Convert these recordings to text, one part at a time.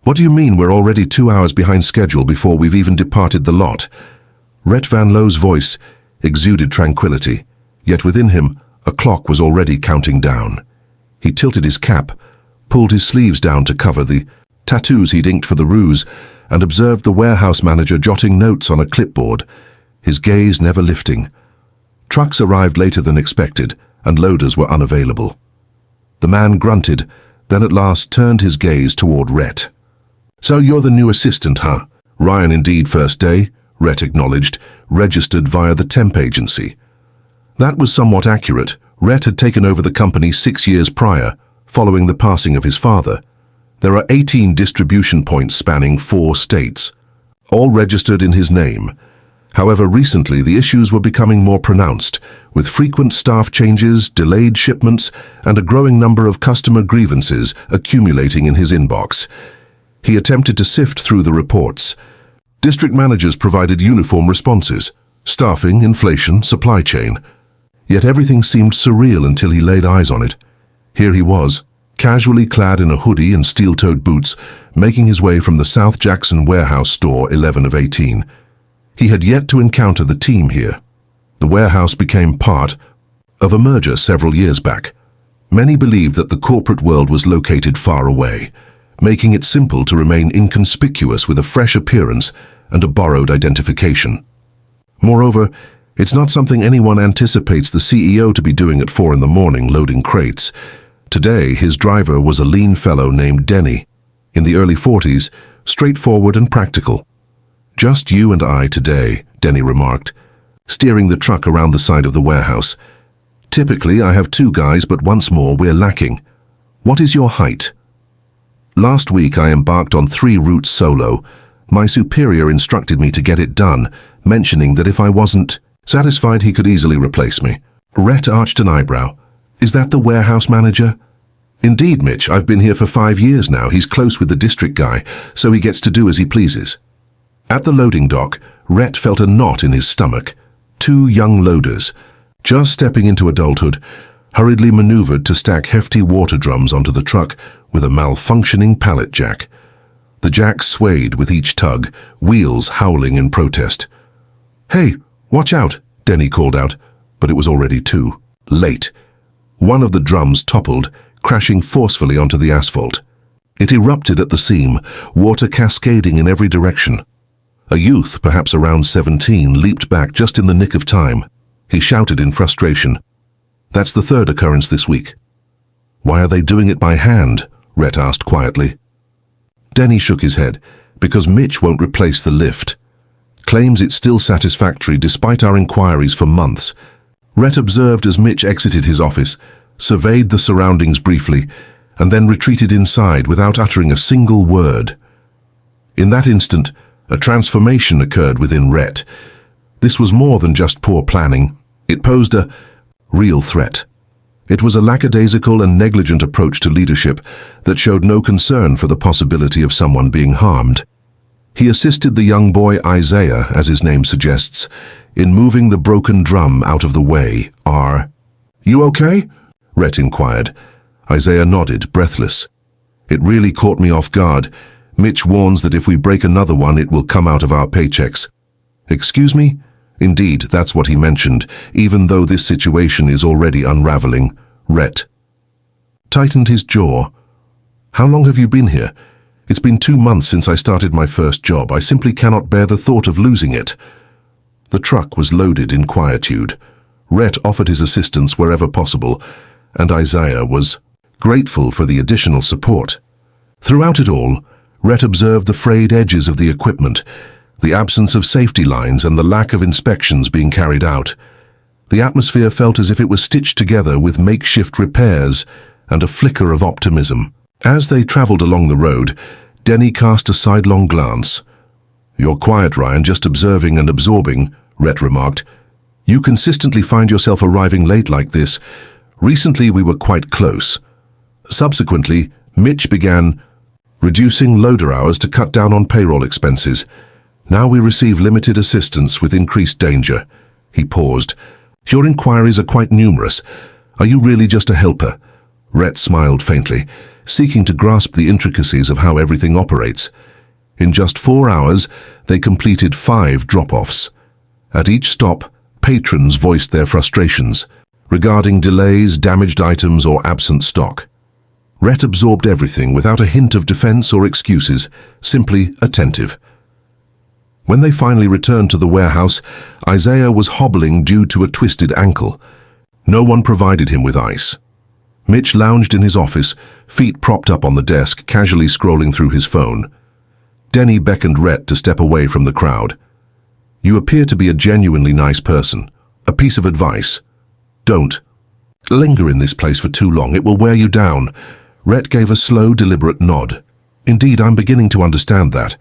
What do you mean we're already 2 hours behind schedule before we've even departed the lot? Rhett Vanlow's voice exuded tranquility, yet within him a clock was already counting down. He tilted his cap, pulled his sleeves down to cover the tattoos he'd inked for the ruse, and observed the warehouse manager jotting notes on a clipboard, his gaze never lifting. Trucks arrived later than expected, and loaders were unavailable. The man grunted, then at last turned his gaze toward Rhett. "So you're the new assistant, huh? Ryan indeed first day," Rhett acknowledged, registered via the temp agency. That was somewhat accurate. Rhett had taken over the company 6 years prior, following the passing of his father. There are 18 distribution points spanning 4 states, all registered in his name. However, recently the issues were becoming more pronounced, with frequent staff changes, delayed shipments, and a growing number of customer grievances accumulating in his inbox. He attempted to sift through the reports. District managers provided uniform responses: staffing, inflation, supply chain. Yet everything seemed surreal until he laid eyes on it. Here he was, casually clad in a hoodie and steel-toed boots, making his way from the South Jackson warehouse store 11 of 18. He had yet to encounter the team here. The warehouse became part of a merger several years back. Many believed that the corporate world was located far away, making it simple to remain inconspicuous with a fresh appearance and a borrowed identification. Moreover, it's not something anyone anticipates the CEO to be doing at 4 in the morning, loading crates. Today, his driver was a lean fellow named Denny, in the early 40s, straightforward and practical. "Just you and I today," Denny remarked, steering the truck around the side of the warehouse. "Typically, I have 2 guys, but once more we're lacking. What is your height?" "Last week I embarked on 3 routes solo. My superior instructed me to get it done, mentioning that if I wasn't satisfied he could easily replace me." Rhett arched an eyebrow. "Is that the warehouse manager?" "Indeed, Mitch. I've been here for 5 years now. He's close with the district guy, so he gets to do as he pleases." At the loading dock, Rhett felt a knot in his stomach. 2 young loaders, just stepping into adulthood, hurriedly maneuvered to stack hefty water drums onto the truck with a malfunctioning pallet jack. The jack swayed with each tug, wheels howling in protest. "Hey, watch out," Denny called out, but it was already too late. One of the drums toppled, crashing forcefully onto the asphalt. It erupted at the seam, water cascading in every direction. A youth, perhaps around 17, leaped back just in the nick of time. He shouted in frustration. "That's the 3rd occurrence this week." "Why are they doing it by hand?" Rhett asked quietly. Denny shook his head. "Because Mitch won't replace the lift. Claims it's still satisfactory despite our inquiries for months." Rhett observed as Mitch exited his office, surveyed the surroundings briefly, and then retreated inside without uttering a single word. In that instant, a transformation occurred within Rhett. This was more than just poor planning. It posed a real threat. It was a lackadaisical and negligent approach to leadership that showed no concern for the possibility of someone being harmed. He assisted the young boy Isaiah, as his name suggests, in moving the broken drum out of the way. "You okay?" Rhett inquired. Isaiah nodded, breathless. "It really caught me off guard. Mitch warns that if we break another one, it will come out of our paychecks." "Excuse me?" "Indeed, that's what he mentioned, even though this situation is already unraveling." Rhett tightened his jaw. "How long have you been here?" "It's been 2 months since I started my first job. I simply cannot bear the thought of losing it." The truck was loaded in quietude. Rhett offered his assistance wherever possible, and Isaiah was grateful for the additional support. Throughout it all, Rhett observed the frayed edges of the equipment, the absence of safety lines and the lack of inspections being carried out. The atmosphere felt as if it was stitched together with makeshift repairs and a flicker of optimism. As they traveled along the road, Denny cast a sidelong glance. "You're quiet, Ryan, just observing and absorbing," Rhett remarked. "You consistently find yourself arriving late like this. Recently we were quite close." Subsequently, Mitch began reducing loader hours to cut down on payroll expenses. "Now we receive limited assistance with increased danger." He paused. "Your inquiries are quite numerous. Are you really just a helper?" Rhett smiled faintly. seeking to grasp the intricacies of how everything operates. In just 4 hours, they completed 5 drop-offs. At each stop, patrons voiced their frustrations regarding delays, damaged items, or absent stock. Rhett absorbed everything without a hint of defense or excuses, simply attentive. When they finally returned to the warehouse, Isaiah was hobbling due to a twisted ankle. No one provided him with ice. Mitch lounged in his office, feet propped up on the desk, casually scrolling through his phone. Denny beckoned Rhett to step away from the crowd. "You appear to be a genuinely nice person. A piece of advice. Don't linger in this place for too long. It will wear you down." Rhett gave a slow, deliberate nod. "Indeed, I'm beginning to understand that."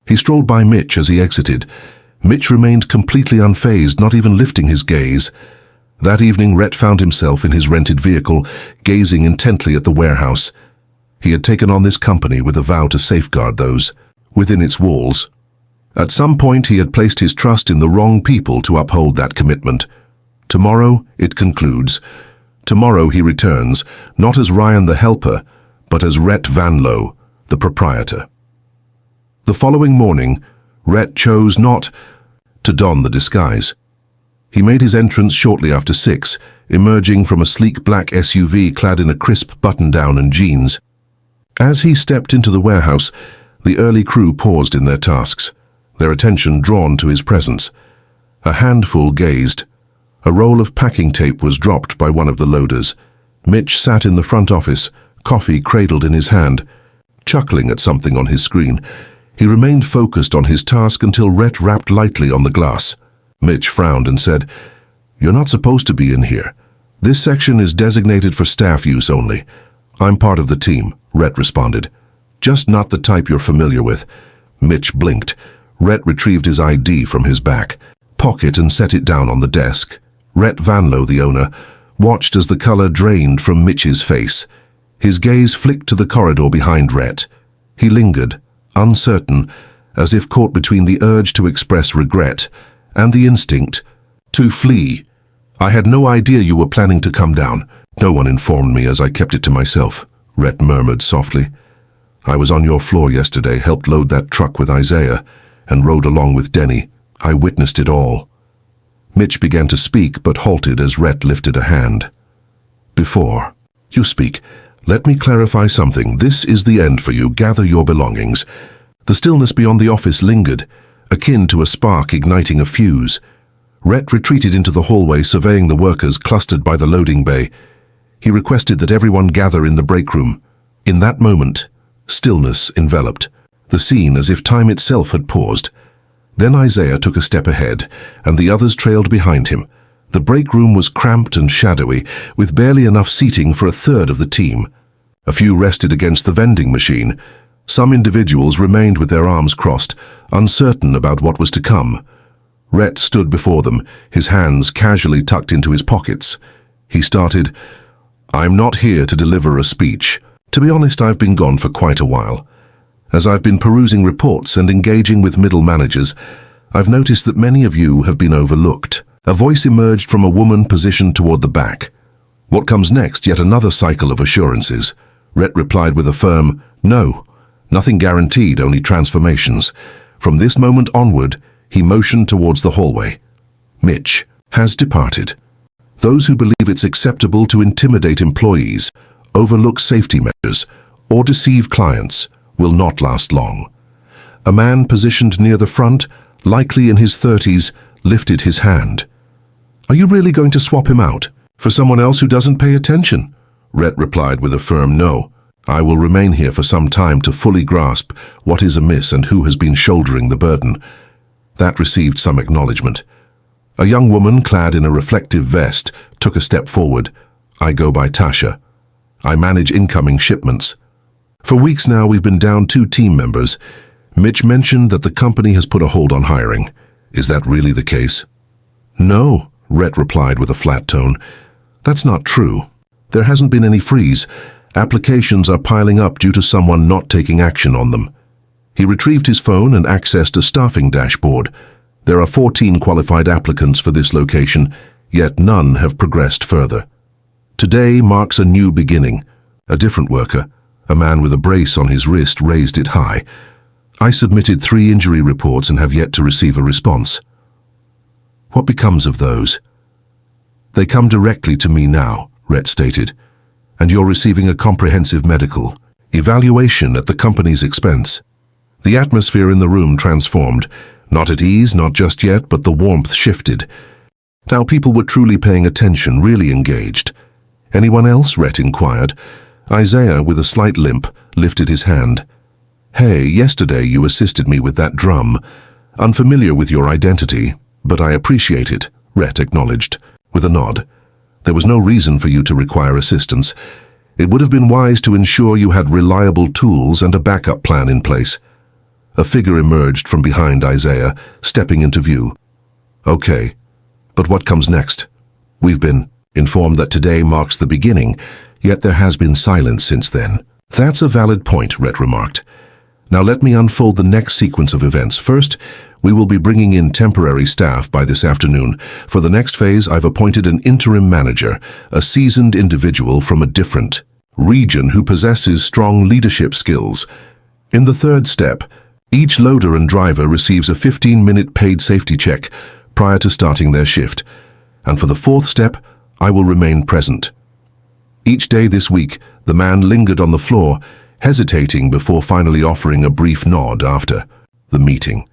He strolled by Mitch as he exited. Mitch remained completely unfazed, not even lifting his gaze. That evening, Rhett found himself in his rented vehicle, gazing intently at the warehouse. He had taken on this company with a vow to safeguard those within its walls. At some point, he had placed his trust in the wrong people to uphold that commitment. Tomorrow, it concludes. Tomorrow he returns, not as Ryan the helper, but as Rhett Vanlow, the proprietor. The following morning, Rhett chose not to don the disguise. He made his entrance shortly after 6, emerging from a sleek black SUV clad in a crisp button-down and jeans. As he stepped into the warehouse, the early crew paused in their tasks, their attention drawn to his presence. A handful gazed. A roll of packing tape was dropped by one of the loaders. Mitch sat in the front office, coffee cradled in his hand, chuckling at something on his screen. He remained focused on his task until Rhett rapped lightly on the glass. Mitch frowned and said, "You're not supposed to be in here. This section is designated for staff use only." "I'm part of the team," Rhett responded. "Just not the type you're familiar with." Mitch blinked. Rhett retrieved his ID from his back pocket and set it down on the desk. Rhett Vanlow, the owner, watched as the color drained from Mitch's face. His gaze flicked to the corridor behind Rhett. He lingered, uncertain, as if caught between the urge to express regret and the instinct to flee. "I had no idea you were planning to come down. No one informed me as I kept it to myself," Rhett murmured softly. "I was on your floor yesterday, helped load that truck with Isaiah, and rode along with Denny. I witnessed it all." Mitch began to speak, but halted as Rhett lifted a hand. "Before you speak, let me clarify something. This is the end for you. Gather your belongings." The stillness beyond the office lingered, akin to a spark igniting a fuse. Rhett retreated into the hallway, surveying the workers clustered by the loading bay. He requested that everyone gather in the break room. In that moment, stillness enveloped the scene as if time itself had paused. Then Isaiah took a step ahead, and the others trailed behind him. The break room was cramped and shadowy, with barely enough seating for a third of the team. A few rested against the vending machine. Some individuals remained with their arms crossed, uncertain about what was to come. Rhett stood before them, his hands casually tucked into his pockets. He started, "I'm not here to deliver a speech. To be honest, I've been gone for quite a while. As I've been perusing reports and engaging with middle managers, I've noticed that many of you have been overlooked." A voice emerged from a woman positioned toward the back. "What comes next? Yet another cycle of assurances?" Rhett replied with a firm, "No. Nothing guaranteed, only transformations." From this moment onward, he motioned towards the hallway. "Mitch has departed. Those who believe it's acceptable to intimidate employees, overlook safety measures, or deceive clients will not last long." A man positioned near the front, likely in his 30s, lifted his hand. "Are you really going to swap him out for someone else who doesn't pay attention?" Rhett replied with a firm no. "I will remain here for some time to fully grasp what is amiss and who has been shouldering the burden." That received some acknowledgement. A young woman clad in a reflective vest took a step forward. "I go by Tasha. I manage incoming shipments. For weeks now we've been down 2 team members. Mitch mentioned that the company has put a hold on hiring. Is that really the case?" "No," Rhett replied with a flat tone. "That's not true. There hasn't been any freeze. Applications are piling up due to someone not taking action on them." He retrieved his phone and accessed a staffing dashboard. There are 14 qualified applicants for this location, yet none have progressed further. Today marks a new beginning. A different worker, A man with a brace on his wrist raised it high. I submitted 3 injury reports and have yet to receive a response. What becomes of those? They come directly to me now, Rhett stated, and you're receiving a comprehensive medical evaluation at the company's expense. The atmosphere in the room transformed. Not at ease, not just yet, but the warmth shifted. Now people were truly paying attention, really engaged. Anyone else? Rhett inquired. Isaiah, with a slight limp, lifted his hand. Hey, yesterday you assisted me with that drum. Unfamiliar with your identity, but I appreciate it, Rhett acknowledged, with a nod. There was no reason for you to require assistance. It would have been wise to ensure you had reliable tools and a backup plan in place. A figure emerged from behind Isaiah, stepping into view. Okay, but what comes next? We've been informed that today marks the beginning, yet there has been silence since then. That's a valid point, Rhett remarked. Now let me unfold the next sequence of events. First, we will be bringing in temporary staff by this afternoon. For the next phase, I've appointed an interim manager, a seasoned individual from a different region who possesses strong leadership skills. In the third step, each loader and driver receives a 15-minute paid safety check prior to starting their shift. And for the fourth step, I will remain present. Each day this week, the man lingered on the floor, hesitating before finally offering a brief nod after the meeting.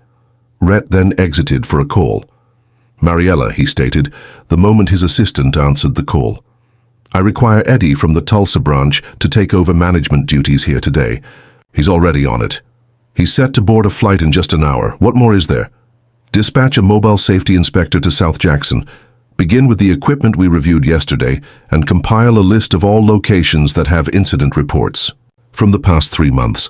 Rhett then exited for a call. Mariella, he stated, the moment his assistant answered the call. I require Eddie from the Tulsa branch to take over management duties here today. He's already on it. He's set to board a flight in just an hour. What more is there? Dispatch a mobile safety inspector to South Jackson. Begin with the equipment we reviewed yesterday and compile a list of all locations that have incident reports from the past 3 months.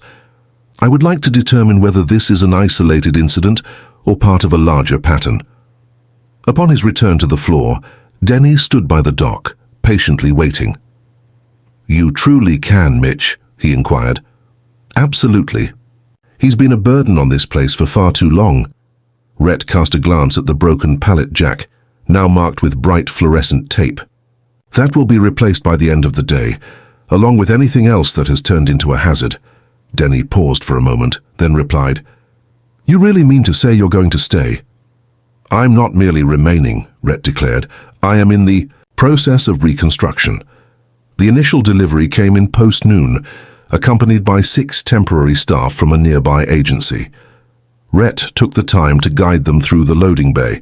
I would like to determine whether this is an isolated incident or part of a larger pattern. Upon his return to the floor, Denny stood by the dock, patiently waiting. You truly can, Mitch, he inquired. Absolutely. He's been a burden on this place for far too long. Rhett cast a glance at the broken pallet jack, now marked with bright fluorescent tape. That will be replaced by the end of the day, along with anything else that has turned into a hazard. Denny paused for a moment, then replied, You really mean to say you're going to stay? I'm not merely remaining, Rhett declared. I am in the process of reconstruction. The initial delivery came in post-noon, accompanied by 6 temporary staff from a nearby agency. Rhett took the time to guide them through the loading bay,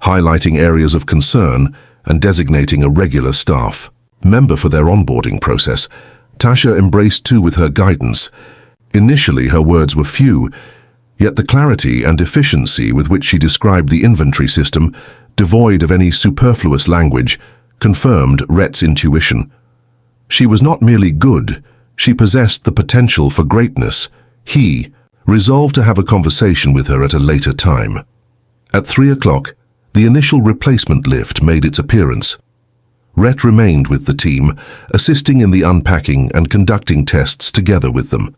highlighting areas of concern and designating a regular staff member for their onboarding process. Tasha embraced too with her guidance. Initially, her words were few, yet the clarity and efficiency with which she described the inventory system, devoid of any superfluous language, confirmed Rhett's intuition. She was not merely good, she possessed the potential for greatness. He resolved to have a conversation with her at a later time. At 3 o'clock, the initial replacement lift made its appearance. Rhett remained with the team, assisting in the unpacking and conducting tests together with them.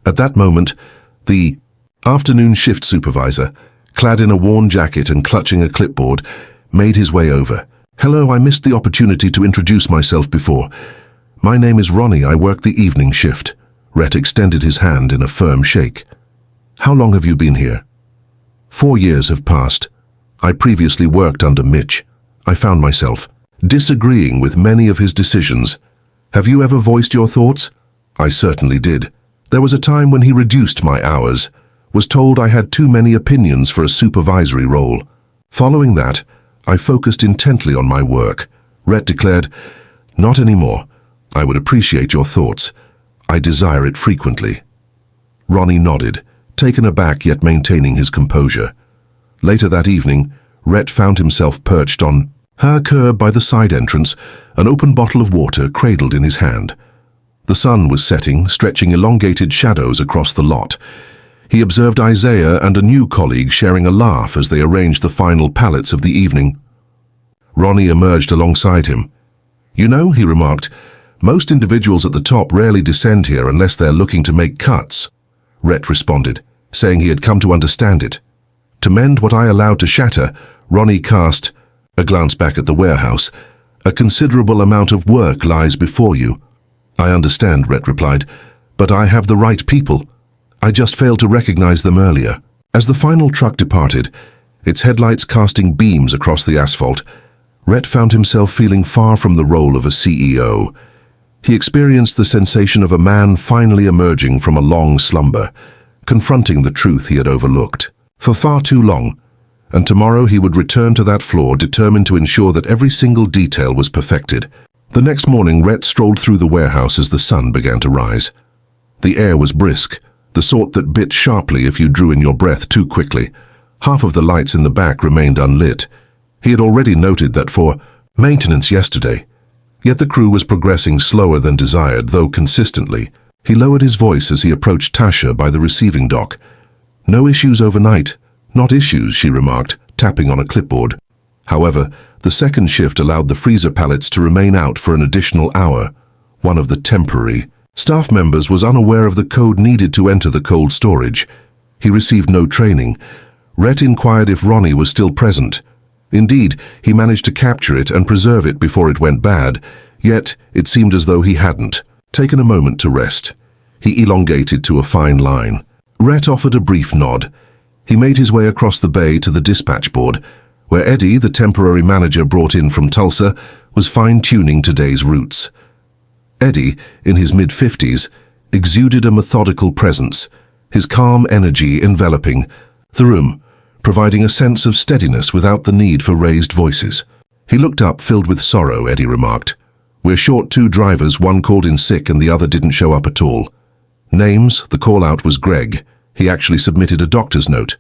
At that moment, the afternoon shift supervisor, clad in a worn jacket and clutching a clipboard, made his way over. Hello, I missed the opportunity to introduce myself before. My name is Ronnie, I work the evening shift. Rhett extended his hand in a firm shake. How long have you been here? 4 years have passed. I previously worked under Mitch. I found myself disagreeing with many of his decisions. Have you ever voiced your thoughts? I certainly did. There was a time when he reduced my hours, was told I had too many opinions for a supervisory role. Following that, I focused intently on my work. Rhett declared, Not anymore. I would appreciate your thoughts. I desire it frequently. Ronnie nodded, taken aback yet maintaining his composure. Later that evening, Rhett found himself perched on her curb by the side entrance, an open bottle of water cradled in his hand. The sun was setting, stretching elongated shadows across the lot. He observed Isaiah and a new colleague sharing a laugh as they arranged the final pallets of the evening. Ronnie emerged alongside him. You know, he remarked, most individuals at the top rarely descend here unless they're looking to make cuts. Rhett responded, saying he had come to understand it. To mend what I allowed to shatter, Ronnie cast a glance back at the warehouse. A considerable amount of work lies before you. I understand, Rhett replied. But I have the right people. I just failed to recognize them earlier. As the final truck departed, its headlights casting beams across the asphalt, Rhett found himself feeling far from the role of a CEO. He experienced the sensation of a man finally emerging from a long slumber, confronting the truth he had overlooked for far too long, and tomorrow he would return to that floor determined to ensure that every single detail was perfected. The next morning, Rhett strolled through the warehouse as the sun began to rise. The air was brisk, the sort that bit sharply if you drew in your breath too quickly. Half of the lights in the back remained unlit. He had already noted that for maintenance yesterday, yet the crew was progressing slower than desired, though consistently. He lowered his voice as he approached Tasha by the receiving dock. "No issues overnight. Not issues," she remarked, tapping on a clipboard. However, the second shift allowed the freezer pallets to remain out for an additional hour. One of the temporary staff members was unaware of the code needed to enter the cold storage. He received no training. Rhett inquired if Ronnie was still present. Indeed, he managed to capture it and preserve it before it went bad, yet it seemed as though he hadn't taken a moment to rest. He elongated to a fine line. Rhett offered a brief nod. He made his way across the bay to the dispatch board, where Eddie, the temporary manager brought in from Tulsa, was fine-tuning today's routes. Eddie, in his mid-50s, exuded a methodical presence, his calm energy enveloping the room, providing a sense of steadiness without the need for raised voices. He looked up, filled with sorrow. Eddie remarked, "We're short 2 drivers, one called in sick and the other didn't show up at all. Names, the call-out was Greg. He actually submitted a doctor's note.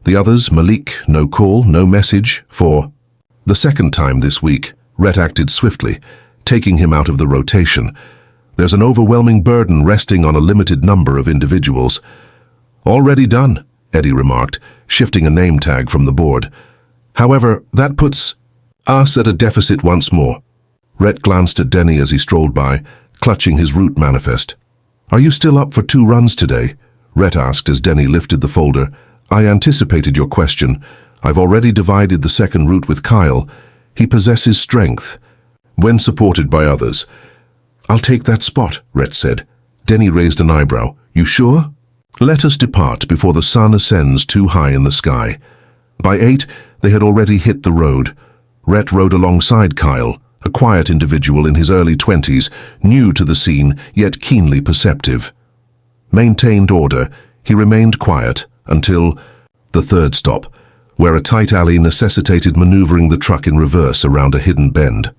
The others, Malik, no call, no message, for..." The second time this week, Rhett acted swiftly, taking him out of the rotation. There's an overwhelming burden resting on a limited number of individuals. "Already done," Eddie remarked, shifting a name tag from the board. "However, that puts us at a deficit once more." Rhett glanced at Denny as he strolled by, clutching his route manifest. "Are you still up for 2 runs today?" Rhett asked as Denny lifted the folder. "I anticipated your question. I've already divided the second route with Kyle. He possesses strength when supported by others." "I'll take that spot," Rhett said. Denny raised an eyebrow. "You sure?" "Let us depart before the sun ascends too high in the sky." By 8, they had already hit the road. Rhett rode alongside Kyle, a quiet individual in his early 20s, new to the scene, yet keenly perceptive. Maintained order, he remained quiet until the third stop, where a tight alley necessitated maneuvering the truck in reverse around a hidden bend.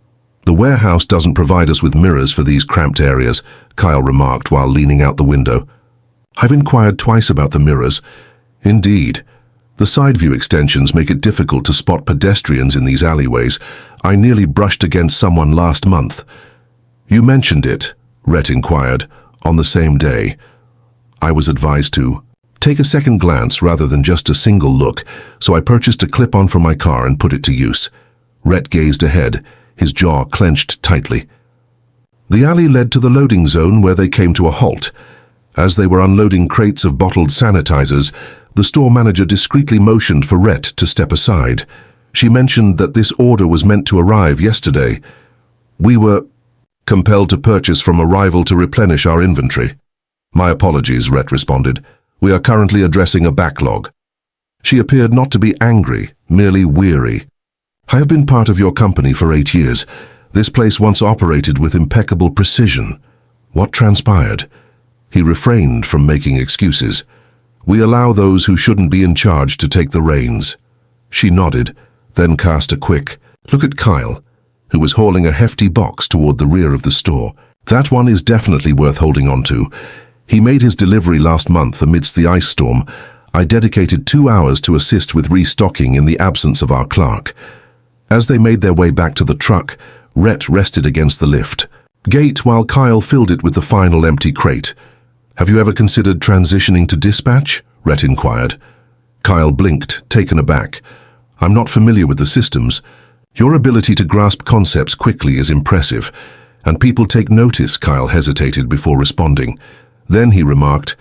"The warehouse doesn't provide us with mirrors for these cramped areas," Kyle remarked while leaning out the window. "I've inquired twice about the mirrors." "Indeed. The side view extensions make it difficult to spot pedestrians in these alleyways. I nearly brushed against someone last month." "You mentioned it," Rhett inquired, "on the same day." "I was advised to take a second glance rather than just a single look, so I purchased a clip-on for my car and put it to use." Rhett gazed ahead, his jaw clenched tightly. The alley led to the loading zone where they came to a halt. As they were unloading crates of bottled sanitizers, the store manager discreetly motioned for Rhett to step aside. She mentioned that this order was meant to arrive yesterday. "We were compelled to purchase from arrival to replenish our inventory." "My apologies," Rhett responded. "We are currently addressing a backlog." She appeared not to be angry, merely weary. "I have been part of your company for 8 years. This place once operated with impeccable precision. What transpired?" He refrained from making excuses. "We allow those who shouldn't be in charge to take the reins." She nodded, then cast a quick look at Kyle, who was hauling a hefty box toward the rear of the store. "That one is definitely worth holding on to. He made his delivery last month amidst the ice storm. I dedicated 2 hours to assist with restocking in the absence of our clerk." As they made their way back to the truck, Rhett rested against the lift gate while Kyle filled it with the final empty crate. "Have you ever considered transitioning to dispatch?" Rhett inquired. Kyle blinked, taken aback. "I'm not familiar with the systems. Your ability to grasp concepts quickly is impressive, and people take notice." Kyle hesitated before responding. Then he remarked,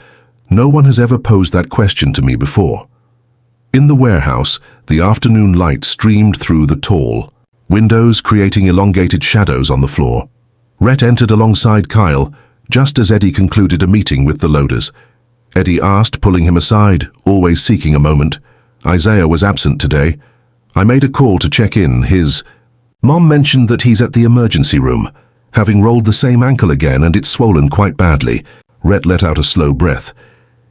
"No one has ever posed that question to me before." In the warehouse, the afternoon light streamed through the tall windows, creating elongated shadows on the floor. Rhett entered alongside Kyle, just as Eddie concluded a meeting with the loaders. Eddie asked, pulling him aside, always seeking a moment. Isaiah was absent today. I made a call to check in. His mom mentioned that he's at the emergency room, having rolled the same ankle again, and it's swollen quite badly. Rhett let out a slow breath.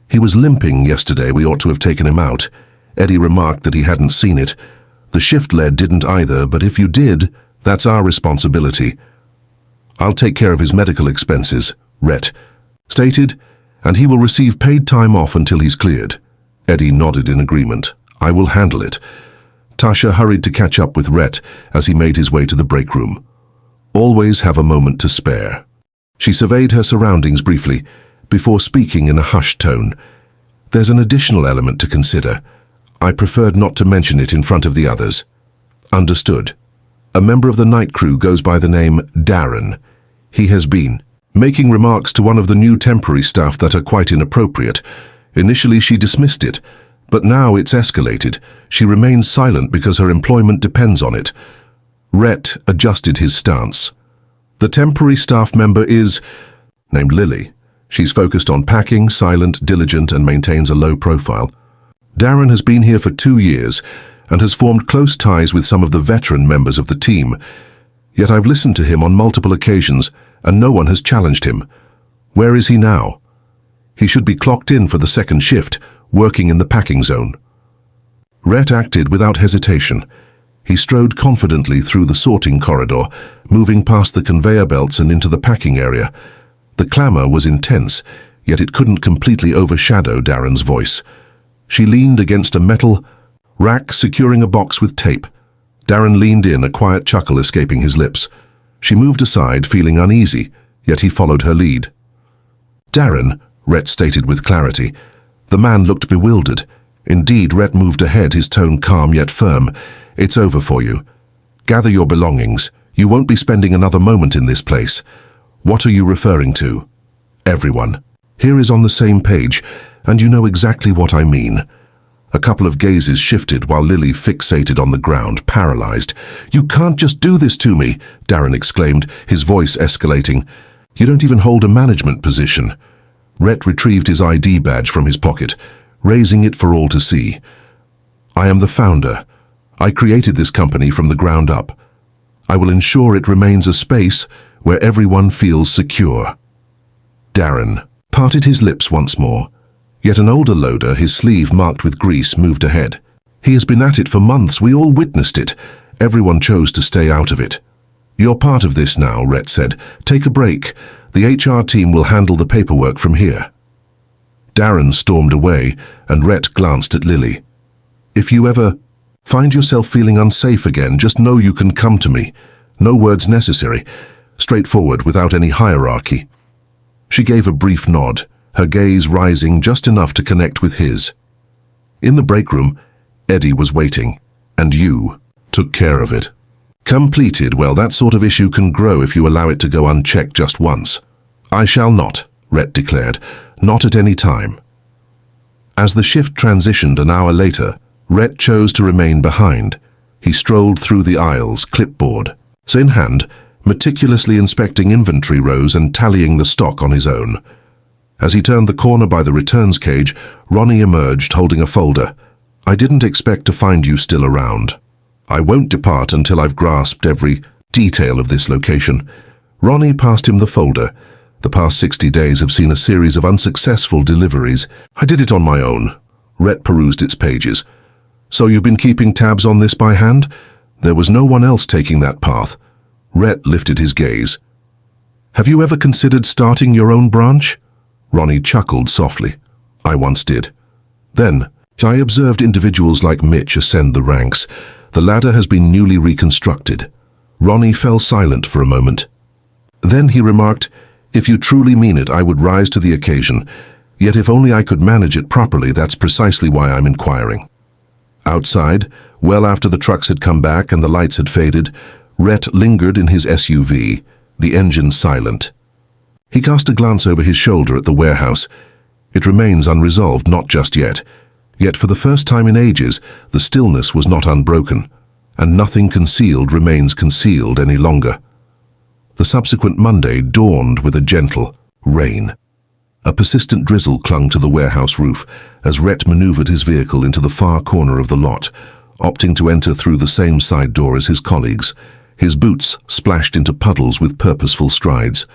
He was limping yesterday. We ought to have taken him out. Eddie remarked that he hadn't seen it. The shift lead didn't either, but if you did, that's our responsibility. I'll take care of his medical expenses, Rhett stated, and he will receive paid time off until he's cleared. Eddie nodded in agreement. I will handle it. Tasha hurried to catch up with Rhett as he made his way to the break room. Always have a moment to spare. She surveyed her surroundings briefly, before speaking in a hushed tone. There's an additional element to consider. I preferred not to mention it in front of the others. Understood. A member of the night crew goes by the name Darren. He has been making remarks to one of the new temporary staff that are quite inappropriate. Initially she dismissed it, but now it's escalated. She remains silent because her employment depends on it. Rhett adjusted his stance. The temporary staff member is named Lily. She's focused on packing, silent, diligent, and maintains a low profile. Darren has been here for 2 years and has formed close ties with some of the veteran members of the team. Yet I've listened to him on multiple occasions and no one has challenged him. Where is he now? He should be clocked in for the second shift, working in the packing zone. Rhett acted without hesitation. He strode confidently through the sorting corridor, moving past the conveyor belts and into the packing area. The clamor was intense, yet it couldn't completely overshadow Darren's voice. She leaned against a metal rack securing a box with tape. Darren leaned in, a quiet chuckle escaping his lips. She moved aside, feeling uneasy, yet he followed her lead. Darren, Rhett stated with clarity. The man looked bewildered. Indeed, Rhett moved ahead, his tone calm yet firm. It's over for you. Gather your belongings. You won't be spending another moment in this place. What are you referring to? Everyone. Here is on the same page, and you know exactly what I mean. A couple of gazes shifted while Lily fixated on the ground, paralyzed. You can't just do this to me, Darren exclaimed, his voice escalating. You don't even hold a management position. Rhett retrieved his ID badge from his pocket, raising it for all to see. I am the founder. I created this company from the ground up. I will ensure it remains a space where everyone feels secure. Darren parted his lips once more. Yet an older loader, his sleeve marked with grease, moved ahead. He has been at it for months. We all witnessed it. Everyone chose to stay out of it. You're part of this now, Rhett said. Take a break. The HR team will handle the paperwork from here. Darren stormed away, and Rhett glanced at Lily. If you ever find yourself feeling unsafe again, just know you can come to me. No words necessary. Straightforward, without any hierarchy. She gave a brief nod, her gaze rising just enough to connect with his. In the break room, Eddie was waiting, and you took care of it. Completed. Well, that sort of issue can grow if you allow it to go unchecked just once. I shall not, Rhett declared, not at any time. As the shift transitioned an hour later, Rhett chose to remain behind. He strolled through the aisles, clipboard in hand, meticulously inspecting inventory rows and tallying the stock on his own. As he turned the corner by the returns cage, Ronnie emerged holding a folder. I didn't expect to find you still around. I won't depart until I've grasped every detail of this location. Ronnie passed him the folder. The past 60 days have seen a series of unsuccessful deliveries. I did it on my own. Rhett perused its pages. So you've been keeping tabs on this by hand? There was no one else taking that path. Rhett lifted his gaze. Have you ever considered starting your own branch? Ronnie chuckled softly. I once did. Then, I observed individuals like Mitch ascend the ranks. The ladder has been newly reconstructed. Ronnie fell silent for a moment. Then he remarked, if you truly mean it, I would rise to the occasion. Yet if only I could manage it properly, that's precisely why I'm inquiring. Outside, well after the trucks had come back and the lights had faded, Rhett lingered in his SUV, the engine silent. He cast a glance over his shoulder at the warehouse. It remains unresolved, not just yet. Yet for the first time in ages, the stillness was not unbroken, and nothing concealed remains concealed any longer. The subsequent Monday dawned with a gentle rain. A persistent drizzle clung to the warehouse roof as Rhett maneuvered his vehicle into the far corner of the lot, opting to enter through the same side door as his colleagues. His boots splashed into puddles with purposeful strides.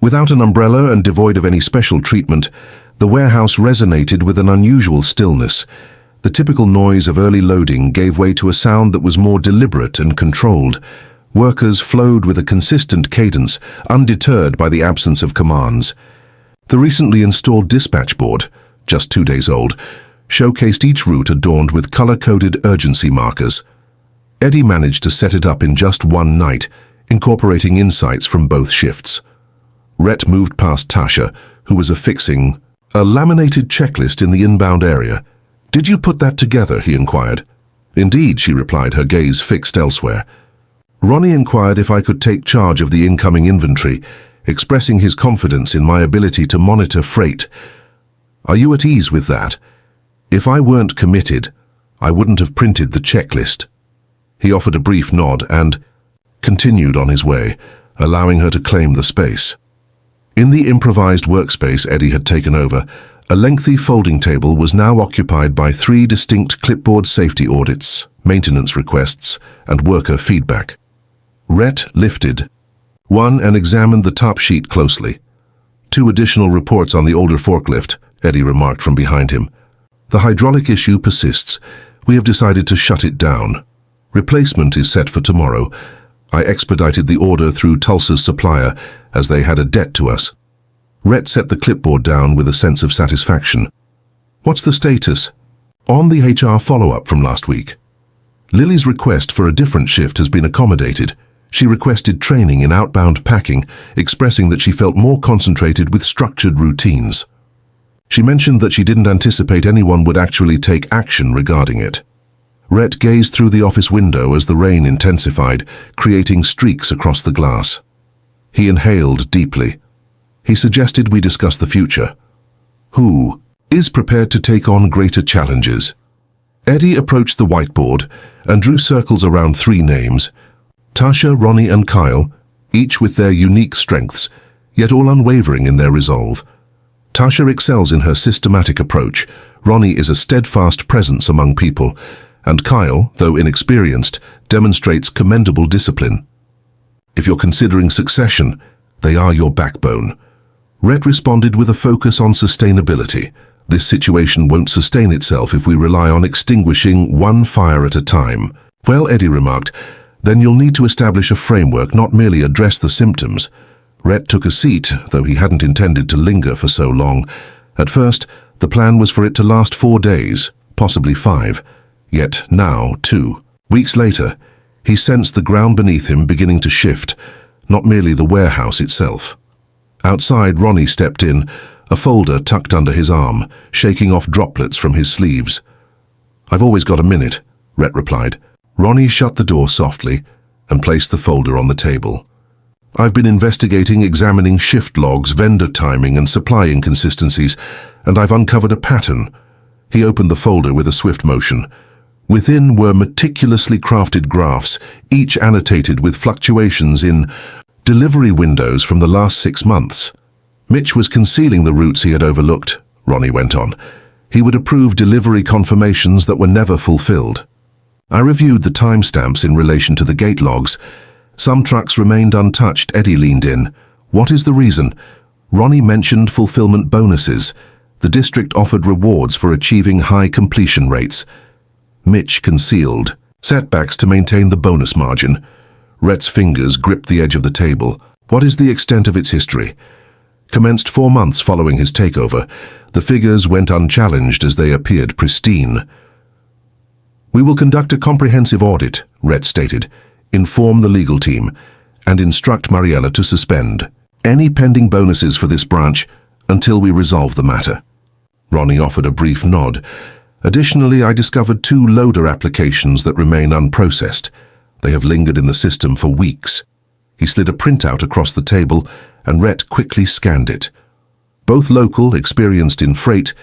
Without an umbrella and devoid of any special treatment, the warehouse resonated with an unusual stillness. The typical noise of early loading gave way to a sound that was more deliberate and controlled. Workers flowed with a consistent cadence, undeterred by the absence of commands. The recently installed dispatch board, just 2 days old, showcased each route adorned with color-coded urgency markers. Eddie managed to set it up in just one night, incorporating insights from both shifts. Rhett moved past Tasha, who was affixing a laminated checklist in the inbound area. "Did you put that together?" he inquired. "Indeed," she replied, her gaze fixed elsewhere. Ronnie inquired if I could take charge of the incoming inventory, expressing his confidence in my ability to monitor freight. "Are you at ease with that? If I weren't committed, I wouldn't have printed the checklist." He offered a brief nod and continued on his way, allowing her to claim the space. In the improvised workspace Eddie had taken over, a lengthy folding table was now occupied by 3 distinct clipboard safety audits, maintenance requests, and worker feedback. Rhett lifted one and examined the top sheet closely. 2 additional reports on the older forklift, Eddie remarked from behind him. "The hydraulic issue persists. We have decided to shut it down. Replacement is set for tomorrow. I expedited the order through Tulsa's supplier, as they had a debt to us." Rhett set the clipboard down with a sense of satisfaction. "What's the status?" "On the HR follow-up from last week. Lily's request for a different shift has been accommodated. She requested training in outbound packing, expressing that she felt more concentrated with structured routines. She mentioned that she didn't anticipate anyone would actually take action regarding it." Rhett gazed through the office window as the rain intensified, creating streaks across the glass. He inhaled deeply. He suggested we discuss the future. Who is prepared to take on greater challenges? Eddie approached the whiteboard and drew circles around 3 names: Tasha, Ronnie, and Kyle, each with their unique strengths, yet all unwavering in their resolve. Tasha excels in her systematic approach, Ronnie is a steadfast presence among people, and Kyle, though inexperienced, demonstrates commendable discipline. If you're considering succession, they are your backbone. Rhett responded with a focus on sustainability. This situation won't sustain itself if we rely on extinguishing one fire at a time. "Well," Eddie remarked, "then you'll need to establish a framework, not merely address the symptoms." Rhett took a seat, though he hadn't intended to linger for so long. At first, the plan was for it to last 4 days, possibly 5. Yet now, 2 weeks later, he sensed the ground beneath him beginning to shift, not merely the warehouse itself. Outside, Ronnie stepped in, a folder tucked under his arm, shaking off droplets from his sleeves. "I've always got a minute," Rhett replied. Ronnie shut the door softly and placed the folder on the table. "I've been investigating, examining shift logs, vendor timing, and supply inconsistencies, and I've uncovered a pattern." He opened the folder with a swift motion. Within were meticulously crafted graphs, each annotated with fluctuations in delivery windows from the last 6 months. Mitch was concealing the routes he had overlooked, Ronnie went on. He would approve delivery confirmations that were never fulfilled. I reviewed the timestamps in relation to the gate logs. Some trucks remained untouched. Eddie leaned in. "What is the reason?" Ronnie mentioned fulfillment bonuses. The district offered rewards for achieving high completion rates. Mitch concealed setbacks to maintain the bonus margin. Rhett's fingers gripped the edge of the table. "What is the extent of its history?" Commenced 4 months following his takeover. The figures went unchallenged as they appeared pristine. "We will conduct a comprehensive audit," Rhett stated, "inform the legal team, and instruct Mariella to suspend any pending bonuses for this branch until we resolve the matter." Ronnie offered a brief nod. "Additionally, I discovered 2 loader applications that remain unprocessed. They have lingered in the system for weeks." He slid a printout across the table, and Rhett quickly scanned it. Both local, experienced in freight.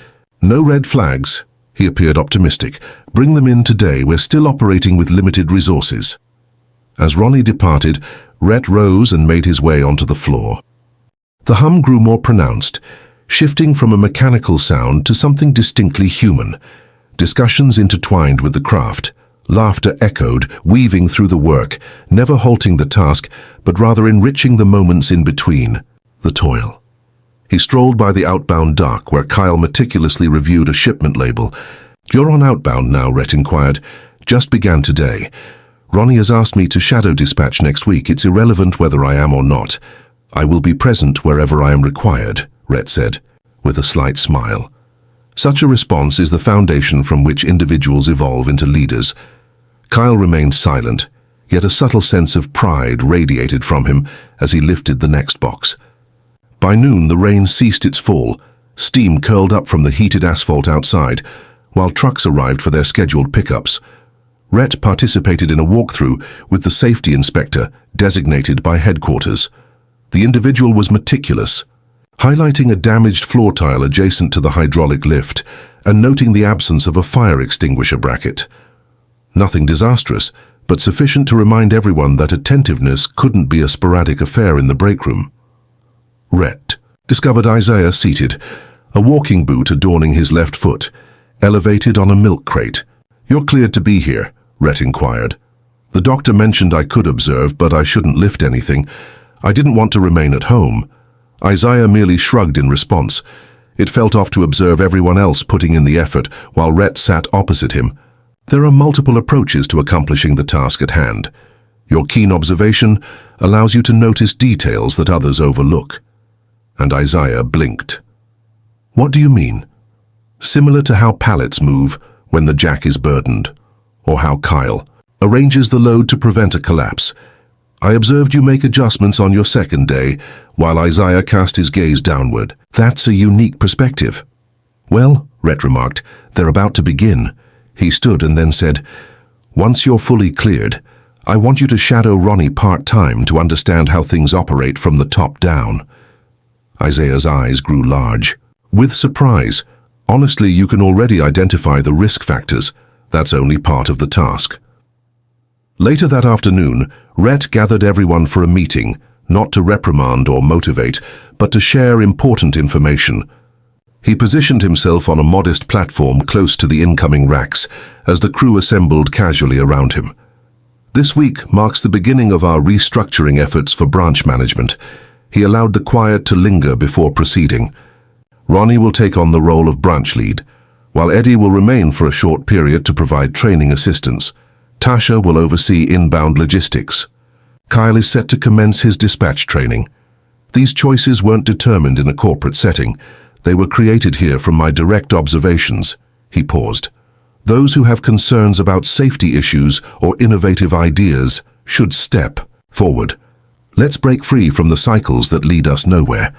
"No red flags." He appeared optimistic. "Bring them in today. We're still operating with limited resources." As Ronnie departed, Rhett rose and made his way onto the floor. The hum grew more pronounced, shifting from a mechanical sound to something distinctly human. Discussions intertwined with the craft. Laughter echoed, weaving through the work, never halting the task, but rather enriching the moments in between. The toil. He strolled by the outbound dock where Kyle meticulously reviewed a shipment label. "You're on outbound now," Rhett inquired. "Just began today. Ronnie has asked me to shadow dispatch next week. It's irrelevant whether I am or not. I will be present wherever I am required," Rhett said, with a slight smile. Such a response is the foundation from which individuals evolve into leaders. Kyle remained silent, yet a subtle sense of pride radiated from him as he lifted the next box. By noon, the rain ceased its fall. Steam curled up from the heated asphalt outside, while trucks arrived for their scheduled pickups. Rhett participated in a walkthrough with the safety inspector designated by headquarters. The individual was meticulous, highlighting a damaged floor tile adjacent to the hydraulic lift and noting the absence of a fire extinguisher bracket. Nothing disastrous, but sufficient to remind everyone that attentiveness couldn't be a sporadic affair in the break room. Rhett discovered Isaiah seated, a walking boot adorning his left foot, elevated on a milk crate. "You're cleared to be here," Rhett inquired. "The doctor mentioned I could observe, but I shouldn't lift anything. I didn't want to remain at home." Isaiah merely shrugged in response. It felt off to observe everyone else putting in the effort while Rhett sat opposite him. There are multiple approaches to accomplishing the task at hand. Your keen observation allows you to notice details that others overlook. And Isaiah blinked. "What do you mean?" "Similar to how pallets move when the jack is burdened, or how Kyle arranges the load to prevent a collapse. I observed you make adjustments on your second day, while Isaiah cast his gaze downward. That's a unique perspective." "Well," Rhett remarked, "they're about to begin." He stood and then said, "Once you're fully cleared, I want you to shadow Ronnie part-time to understand how things operate from the top down." Isaiah's eyes grew large. With surprise. "Honestly, you can already identify the risk factors. That's only part of the task." Later that afternoon, Rhett gathered everyone for a meeting, not to reprimand or motivate, but to share important information. He positioned himself on a modest platform close to the incoming racks as the crew assembled casually around him. "This week marks the beginning of our restructuring efforts for branch management." He allowed the quiet to linger before proceeding. "Ronnie will take on the role of branch lead, while Eddie will remain for a short period to provide training assistance. Tasha will oversee inbound logistics. Kyle is set to commence his dispatch training. These choices weren't determined in a corporate setting. They were created here from my direct observations." He paused. "Those who have concerns about safety issues or innovative ideas should step forward. Let's break free from the cycles that lead us nowhere."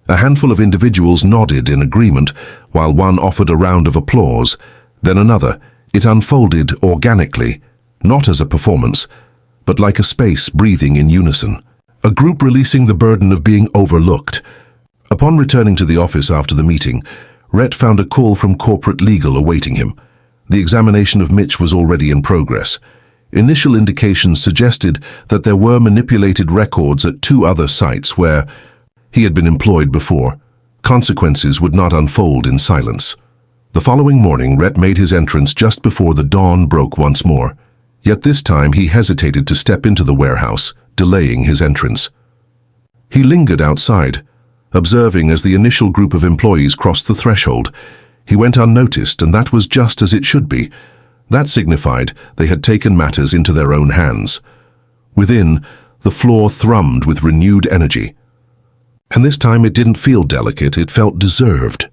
A handful of individuals nodded in agreement, while one offered a round of applause, then another. It unfolded organically, not as a performance, but like a space breathing in unison. A group releasing the burden of being overlooked. Upon returning to the office after the meeting, Rhett found a call from corporate legal awaiting him. The examination of Mitch was already in progress. Initial indications suggested that there were manipulated records at 2 other sites where he had been employed before. Consequences would not unfold in silence. The following morning, Rhett made his entrance just before the dawn broke once more. Yet this time he hesitated to step into the warehouse, delaying his entrance. He lingered outside, observing as the initial group of employees crossed the threshold. He went unnoticed, and that was just as it should be. That signified they had taken matters into their own hands. Within, the floor thrummed with renewed energy. And this time it didn't feel delicate, it felt deserved.